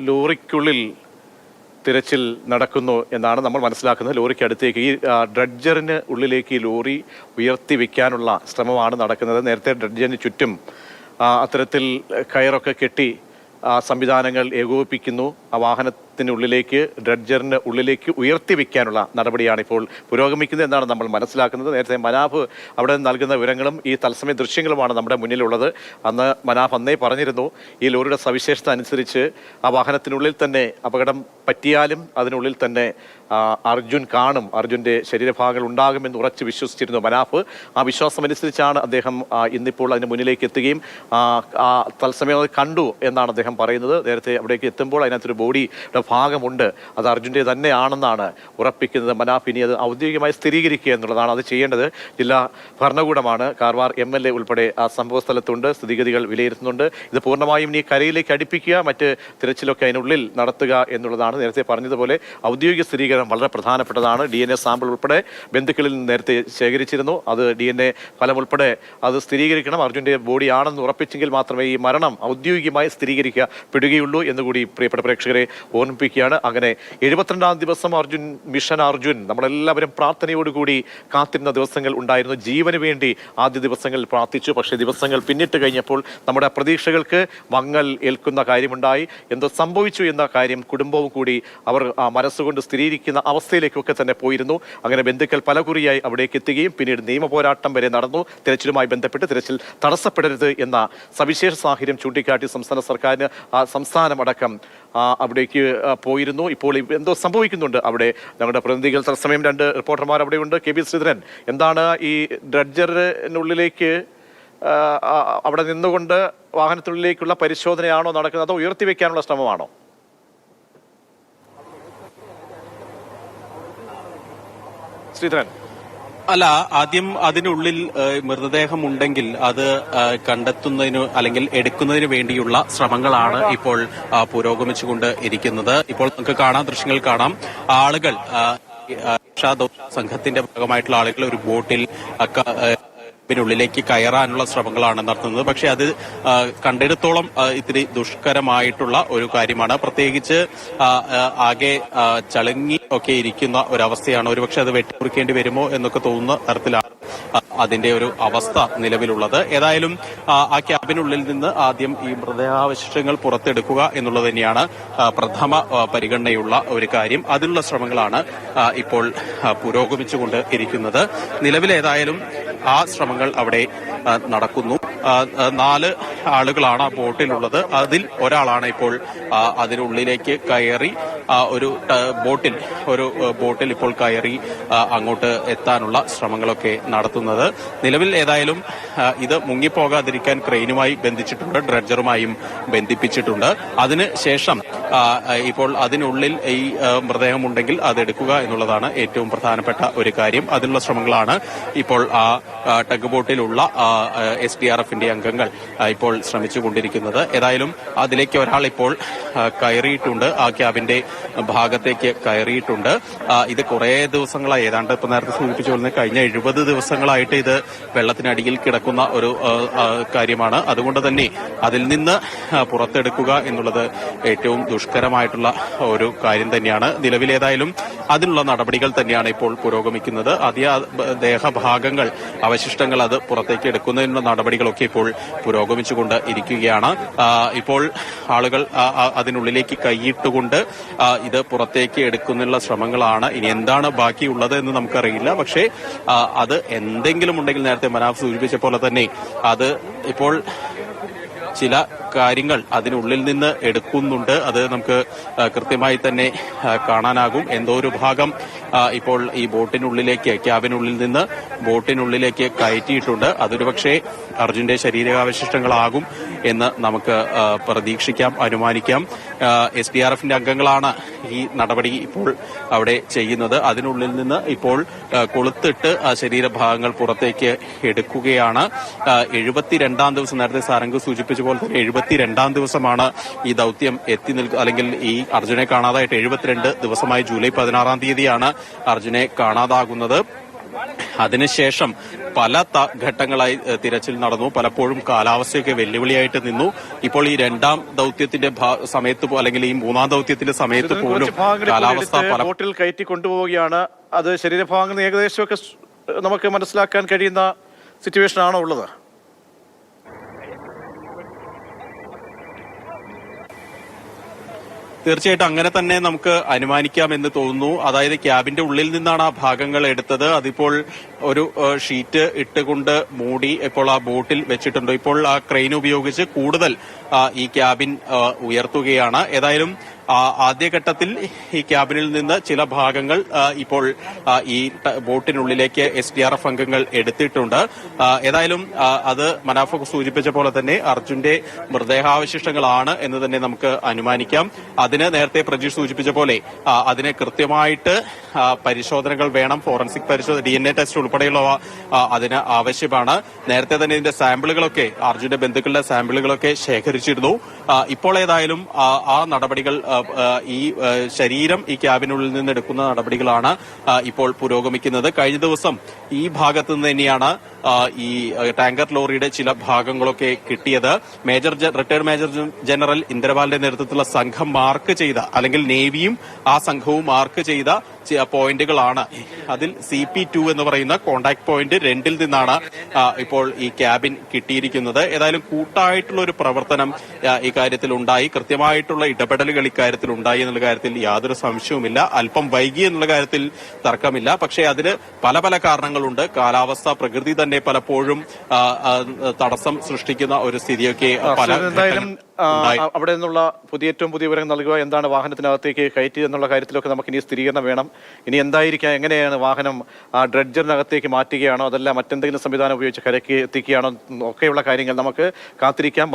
ലോറിക്കുള്ളിൽ തിരച്ചിൽ നടക്കുന്നു എന്നാണ് നമ്മൾ മനസ്സിലാക്കുന്നത്. ലോറിക്ക് അടുത്തേക്ക് ഈ ഡ്രഡ്ജറിന് ഉള്ളിലേക്ക് ഈ ലോറി ഉയർത്തി വയ്ക്കാനുള്ള ശ്രമമാണ് നടക്കുന്നത്. നേരത്തെ ഡ്രഡ്ജറിന് ചുറ്റും അത്തരത്തിൽ കയറൊക്കെ കെട്ടി സംവിധാനങ്ങൾ ഏകോപിപ്പിക്കുന്നു. ആ വാഹനത്തിനുള്ളിലേക്ക് ഡ്രഡ്ജറിന് ഉള്ളിലേക്ക് ഉയർത്തി വയ്ക്കാനുള്ള നടപടിയാണ് ഇപ്പോൾ പുരോഗമിക്കുന്നത് എന്നാണ് നമ്മൾ മനസ്സിലാക്കുന്നത്. നേരത്തെ മനാഫ് അവിടെ നൽകുന്ന വിവരങ്ങളും ഈ തത്സമയ ദൃശ്യങ്ങളുമാണ് നമ്മുടെ മുന്നിലുള്ളത്. മനാഫ് അന്നേ പറഞ്ഞിരുന്നു ഈ ലോറിയുടെ സവിശേഷത അനുസരിച്ച് ആ വാഹനത്തിനുള്ളിൽ തന്നെ അപകടം പറ്റിയാലും അതിനുള്ളിൽ തന്നെ അർജുൻ കാണും, അർജുൻ്റെ ശരീരഭാഗങ്ങൾ ഉണ്ടാകുമെന്ന് ഉറച്ച് വിശ്വസിച്ചിരുന്നു മനാഫ്. ആ വിശ്വാസമനുസരിച്ചാണ് അദ്ദേഹം ഇന്നിപ്പോൾ അതിന് മുന്നിലേക്ക് എത്തുകയും തത്സമയം അത് കണ്ടു എന്നാണ് അദ്ദേഹം പറയുന്നത്. നേരത്തെ അവിടേക്ക് എത്തുമ്പോൾ അതിനകത്തൊരു ബോഡിയുടെ ഭാഗമുണ്ട്, അത് അർജുൻ്റെ തന്നെയാണെന്നാണ് ഉറപ്പിക്കുന്നത് മനാഫ്. ഇനി അത് ഔദ്യോഗികമായി സ്ഥിരീകരിക്കുക എന്നുള്ളതാണ്. അത് ചെയ്യേണ്ടത് ജില്ലാ ഭരണകൂടമാണ്. കാർവാർ MLA ഉൾപ്പെടെ ആ സംഭവ സ്ഥലത്തുണ്ട്, സ്ഥിതിഗതികൾ വിലയിരുത്തുന്നുണ്ട്. ഇത് പൂർണ്ണമായും ഇനി കരയിലേക്ക് അടുപ്പിക്കുക, മറ്റ് തിരച്ചിലൊക്കെ അതിനുള്ളിൽ നടത്തുക എന്നുള്ളതാണ്. നേരത്തെ പറഞ്ഞതുപോലെ ഔദ്യോഗിക സ്ഥിരീകരണം വളരെ പ്രധാനപ്പെട്ടതാണ്. DNA സാമ്പിൾ ഉൾപ്പെടെ ബന്ധുക്കളിൽ നിന്ന് നേരത്തെ ശേഖരിച്ചിരുന്നു. അത് DNA ഫലം ഉൾപ്പെടെ അത് സ്ഥിരീകരിക്കണം. അർജുൻ്റെ ബോഡിയാണെന്ന് ഉറപ്പിച്ചെങ്കിൽ മാത്രമേ ഈ മരണം ഔദ്യോഗികമായി സ്ഥിരീകരിക്കപ്പെടുകയുള്ളൂ എന്നുകൂടി പ്രിയപ്പെട്ട പ്രേക്ഷകരെ ഓർമ്മിപ്പിക്കുകയാണ്. അങ്ങനെ 72-ാം ദിവസം മിഷൻ അർജുൻ നമ്മളെല്ലാവരും പ്രാർത്ഥനയോടുകൂടി കാത്തിരുന്ന ദിവസങ്ങൾ ഉണ്ടായിരുന്നു. ജീവന് വേണ്ടി ആദ്യ ദിവസങ്ങളിൽ പ്രാർത്ഥിച്ചു. പക്ഷേ ദിവസങ്ങൾ പിന്നിട്ട് കഴിഞ്ഞപ്പോൾ നമ്മുടെ പ്രതീക്ഷകൾക്ക് മങ്ങൽ ഏൽക്കുന്ന കാര്യമുണ്ടായി. എന്തോ സംഭവിച്ചു എന്ന കാര്യം കുടുംബവും കൂടി അവർ മനസ്സുകൊണ്ട് സ്ഥിരീകരിക്കുന്ന അവസ്ഥയിലേക്കൊക്കെ തന്നെ പോയിരുന്നു. അങ്ങനെ ബന്ധുക്കൾ പലകുറിയായി അവിടേക്ക് എത്തുകയും പിന്നീട് നിയമ പോരാട്ടം വരെ നടന്നു. തിരച്ചിലുമായി ബന്ധപ്പെട്ട് തിരച്ചിൽ തടസ്സപ്പെടരുത് എന്ന സവിശേഷ സാഹചര്യം ചൂണ്ടിക്കാട്ടി സംസ്ഥാന സർക്കാരിന് സംസ്ഥാനമടക്കം അവിടേക്ക് പോയിരുന്നു. ഇപ്പോൾ എന്തോ സംഭവിക്കുന്നുണ്ട് അവിടെ. ഞങ്ങളുടെ പ്രതിനിധികൾ തത്സമയം 2 റിപ്പോർട്ടർമാർ അവിടെയുണ്ട്. KB ശ്രീധരൻ, എന്താണ് ഈ ഡ്രഡ്ജറിനുള്ളിലേക്ക് അവിടെ നിന്നുകൊണ്ട് വാഹനത്തിനുള്ളിലേക്കുള്ള പരിശോധനയാണോ നടക്കുന്നത്, അതോ ഉയർത്തി വെക്കാനുള്ള ശ്രമമാണോ? ശ്രീധരൻ, അല്ല, ആദ്യം അതിനുള്ളിൽ മൃതദേഹം ഉണ്ടെങ്കിൽ അത് കണ്ടെത്തുന്നതിന് അല്ലെങ്കിൽ എടുക്കുന്നതിന് വേണ്ടിയുള്ള ശ്രമങ്ങളാണ് ഇപ്പോൾ പുരോഗമിച്ചുകൊണ്ട് ഇരിക്കുന്നത്. ഇപ്പോൾ നമുക്ക് കാണാം, ദൃശ്യങ്ങൾ കാണാം, ആളുകൾ സംഘത്തിന്റെ ഭാഗമായിട്ടുള്ള ആളുകൾ ഒരു ബോട്ടിൽ ഉള്ളിലേക്ക് കയറാനുള്ള ശ്രമങ്ങളാണ് നടത്തുന്നത്. പക്ഷെ അത് കണ്ടിടത്തോളം ഇത്തിരി ദുഷ്കരമായിട്ടുള്ള ഒരു കാര്യമാണ്. പ്രത്യേകിച്ച് ആകെ ചളുങ്ങി ഒക്കെ ഇരിക്കുന്ന ഒരവസ്ഥയാണ്. ഒരുപക്ഷെ അത് വെട്ടിമുറിക്കേണ്ടി വരുമോ എന്നൊക്കെ തോന്നുന്ന തരത്തിലാണ് അതിന്റെ ഒരു അവസ്ഥ നിലവിലുള്ളത്. ഏതായാലും ആ ക്യാബിനുള്ളിൽ നിന്ന് ആദ്യം ഈ മൃതദേഹാവശിഷ്ടങ്ങൾ പുറത്തെടുക്കുക എന്നുള്ളത് തന്നെയാണ് പ്രഥമ പരിഗണനയുള്ള ഒരു കാര്യം. അതിനുള്ള ശ്രമങ്ങളാണ് ഇപ്പോൾ പുരോഗമിച്ചുകൊണ്ട് ഇരിക്കുന്നത്. നിലവിലേതായാലും ആ ശ്രമങ്ങൾ അവിടെ നടക്കുന്നു. 4 ആളുകളാണ് ആ ബോട്ടിലുള്ളത്. അതിൽ ഒരാളാണ് ഇപ്പോൾ അതിനുള്ളിലേക്ക് കയറി ഒരു ബോട്ടിൽ ഇപ്പോൾ കയറി അങ്ങോട്ട് എത്താനുള്ള ശ്രമങ്ങളൊക്കെ നടത്തുന്നത്. നിലവിൽ ഏതായാലും ഇത് മുങ്ങിപ്പോകാതിരിക്കാൻ ക്രെയിനുമായി ബന്ധിച്ചിട്ടുണ്ട്, ഡ്രഡ്ജറുമായും ബന്ധിപ്പിച്ചിട്ടുണ്ട്. അതിനുശേഷം ഇപ്പോൾ അതിനുള്ളിൽ ഈ മൃതദേഹമുണ്ടെങ്കിൽ അതെടുക്കുക എന്നുള്ളതാണ് ഏറ്റവും പ്രധാനപ്പെട്ട ഒരു കാര്യം. അതിനുള്ള ശ്രമങ്ങളാണ് ഇപ്പോൾ ആ ടഗ് ബോട്ടിലുള്ള SDRFന്റെ അംഗങ്ങൾ ഇപ്പോൾ ശ്രമിച്ചുകൊണ്ടിരിക്കുന്നത്. ഏതായാലും അതിലേക്ക് ഒരാൾ ഇപ്പോൾ കയറിയിട്ടുണ്ട്, ആ ക്യാബിന്റെ ഭാഗത്തേക്ക് കയറിയിട്ടുണ്ട്. ഇത് കുറെ ദിവസങ്ങളായി, ഏതാണ്ട് ഇപ്പൊ നേരത്തെ സൂചിപ്പിച്ചു കഴിഞ്ഞ 70 ദിവസങ്ങളായിട്ട് ഇത് വെള്ളത്തിനടിയിൽ കിടക്കുന്ന ഒരു കാര്യമാണ്. അതുകൊണ്ട് തന്നെ അതിൽ നിന്ന് പുറത്തെടുക്കുക എന്നുള്ളത് ഏറ്റവും ദുഷ്കരമായിട്ടുള്ള ഒരു കാര്യം തന്നെയാണ്. നിലവിലേതായാലും അതിനുള്ള നടപടികൾ തന്നെയാണ് ഇപ്പോൾ പുരോഗമിക്കുന്നത്. ദേഹഭാഗങ്ങൾ, അവശിഷ്ടങ്ങൾ അത് പുറത്തേക്ക് എടുക്കുന്നതിനുള്ള നടപടികളൊക്കെ ഇപ്പോൾ പുരോഗമിച്ചുകൊണ്ട് ഇരിക്കുകയാണ്. ഇപ്പോൾ ആളുകൾ അതിനുള്ളിലേക്ക് കൈയിട്ടുകൊണ്ട് ഇത് പുറത്തേക്ക് എടുക്കുന്നതിനുള്ള ശ്രമങ്ങളാണ്. ഇനി എന്താണ് ബാക്കിയുള്ളത് എന്ന് നമുക്കറിയില്ല. പക്ഷേ അത് എന്തെങ്കിലും ഉണ്ടെങ്കിൽ നേരത്തെ മനാഫ് സൂചിപ്പിച്ച പോലെ തന്നെ അത് ഇപ്പോൾ ചില കാര്യങ്ങൾ അതിനുള്ളിൽ നിന്ന് എടുക്കുന്നുണ്ട്. അത് നമുക്ക് കൃത്യമായി തന്നെ കാണാനാകും. എന്തോ ഒരു ഭാഗം ഇപ്പോൾ ഈ ബോട്ടിനുള്ളിലേക്ക്, ക്യാബിനുള്ളിൽ നിന്ന് ബോട്ടിനുള്ളിലേക്ക് കയറ്റിയിട്ടുണ്ട്. അതൊരു പക്ഷേ അർജുന്റെ ശരീരാവശിഷ്ടങ്ങളാകും എന്ന് നമുക്ക് പ്രതീക്ഷിക്കാം, അനുമാനിക്കാം. SDRFന്റെ അംഗങ്ങളാണ് ഈ നടപടി ഇപ്പോൾ അവിടെ ചെയ്യുന്നത്. അതിനുള്ളിൽ നിന്ന് ഇപ്പോൾ കൊളുത്തിട്ട് ശരീരഭാഗങ്ങൾ പുറത്തേക്ക് എടുക്കുകയാണ്. 72-ാം ദിവസം, നേരത്തെ സാരംഗ് സൂചിപ്പിച്ച പോലെ തന്നെ 72-ാം ദിവസമാണ് ഈ ദൌത്യം അല്ലെങ്കിൽ ഈ അർജുനെ കാണാതായിട്ട് 72 ദിവസമായി. ജൂലൈ 16-ാം തീയതിയാണ് അർജുനെ കാണാതാകുന്നത്. അതിനുശേഷം പല ഘട്ടങ്ങളായി തിരച്ചിൽ നടന്നു. പലപ്പോഴും കാലാവസ്ഥയൊക്കെ വെല്ലുവിളിയായിട്ട് നിന്നു. ഇപ്പോൾ ഈ രണ്ടാം ദൌത്യത്തിന്റെ സമയത്ത് അല്ലെങ്കിൽ ഈ മൂന്നാം ദൌത്യത്തിന്റെ സമയത്ത് പോലും കാലാവസ്ഥ ബോട്ടിൽ കയറ്റി കൊണ്ടുപോവുകയാണ്. അത് ശരീരഭാഗങ്ങൾ ഏകദേശമൊക്കെ നമുക്ക് മനസ്സിലാക്കാൻ കഴിയുന്ന സിറ്റുവേഷൻ ആണോ ഉള്ളത്? തീർച്ചയായിട്ടും അങ്ങനെ തന്നെ നമുക്ക് അനുമാനിക്കാമെന്ന് തോന്നുന്നു. അതായത് ക്യാബിന്റെ ഉള്ളിൽ നിന്നാണ് ആ ഭാഗങ്ങൾ എടുത്തത്. അതിപ്പോൾ ഒരു ഷീറ്റ് ഇട്ടുകൊണ്ട് മൂടി ഇപ്പോൾ ആ ബോട്ടിൽ വെച്ചിട്ടുണ്ട്. ഇപ്പോൾ ആ ക്രെയിൻ ഉപയോഗിച്ച് കൂടുതൽ ഈ ക്യാബിൻ ഉയർത്തുകയാണ്. ഏതായാലും ആദ്യഘട്ടത്തിൽ ഈ ക്യാബിനിൽ നിന്ന് ചില ഭാഗങ്ങൾ ഇപ്പോൾ ഈ ബോട്ടിനുള്ളിലേക്ക് SDRF അംഗങ്ങൾ എടുത്തിട്ടുണ്ട്. ഏതായാലും അത് മനാഫ് സൂചിപ്പിച്ച പോലെ തന്നെ അർജുന്റെ മൃതദേഹാവശിഷ്ടങ്ങളാണ് എന്ന് തന്നെ നമുക്ക് അനുമാനിക്കാം. അതിന് നേരത്തെ പ്രജീഷ് സൂചിപ്പിച്ച പോലെ അതിന് കൃത്യമായിട്ട് പരിശോധനകൾ വേണം. ഫോറൻസിക് പരിശോധന, DNA ടെസ്റ്റ് ഉൾപ്പെടെയുള്ളവ അതിന് ആവശ്യമാണ്. നേരത്തെ തന്നെ ഇതിന്റെ സാമ്പിളുകളൊക്കെ, അർജുന്റെ ബന്ധുക്കളുടെ സാമ്പിളുകളൊക്കെ ശേഖരിച്ചിരുന്നു. ഇപ്പോൾ ഏതായാലും ആ നടപടികൾ, ഈ ശരീരം ഈ ക്യാബിനുള്ളിൽ നിന്ന് എടുക്കുന്ന നടപടികളാണ് ഇപ്പോൾ പുരോഗമിക്കുന്നത്. കഴിഞ്ഞ ദിവസം ഈ ഭാഗത്ത് നിന്ന് തന്നെയാണ് ഈ ടാങ്കർ ലോറിയുടെ ചില ഭാഗങ്ങളൊക്കെ കിട്ടിയത്. റിട്ടയർഡ് മേജർ ജനറൽ ഇന്ദ്രപാലിന്റെ നേതൃത്വത്തിലുള്ള സംഘം മാർക്ക് ചെയ്ത, അല്ലെങ്കിൽ നേവിയും ആ സംഘവും മാർക്ക് ചെയ്ത പോയിന്റുകളാണ്. അതിൽ CP2 എന്ന് പറയുന്ന കോണ്ടാക്ട് പോയിന്റ് 2ൽ നിന്നാണ് ഇപ്പോൾ ഈ ക്യാബിൻ കിട്ടിയിരിക്കുന്നത്. ഏതായാലും കൂട്ടായിട്ടുള്ള ഒരു പ്രവർത്തനം ഇക്കാര്യത്തിൽ ഉണ്ടായി, കൃത്യമായിട്ടുള്ള ഇടപെടലുകൾ ഇക്കാര്യത്തിൽ ഉണ്ടായി എന്നുള്ള കാര്യത്തിൽ യാതൊരു സംശയവുമില്ല. അല്പം വൈകി എന്നുള്ള കാര്യത്തിൽ തർക്കമില്ല. പക്ഷേ അതിന് പല പല കാരണങ്ങളുണ്ട്. കാലാവസ്ഥ, പ്രകൃതി തന്നെ പലപ്പോഴും തടസ്സം സൃഷ്ടിക്കുന്ന ഒരു സ്ഥിതിയൊക്കെ എന്തായാലും അവിടെ നിന്നുള്ള ഏറ്റവും പുതിയ വിവരം നൽകുക. എന്താണ് വാഹനത്തിനകത്തേക്ക് കയറ്റി എന്നുള്ള കാര്യത്തിലൊക്കെ നമുക്ക് ഇനി സ്ഥിരീകരണം വേണം. ഇനി എന്തായിരിക്കാം, എങ്ങനെയാണ് വാഹനം ഡ്രഡ്ജറിനകത്തേക്ക് മാറ്റുകയാണോ അതല്ല മറ്റെന്തെങ്കിലും സംവിധാനം ഉപയോഗിച്ച് കരയ്ക്ക് എത്തിക്കുകയാണോ ഒക്കെയുള്ള കാര്യങ്ങൾ നമുക്ക് കാത്തിരിക്കാം.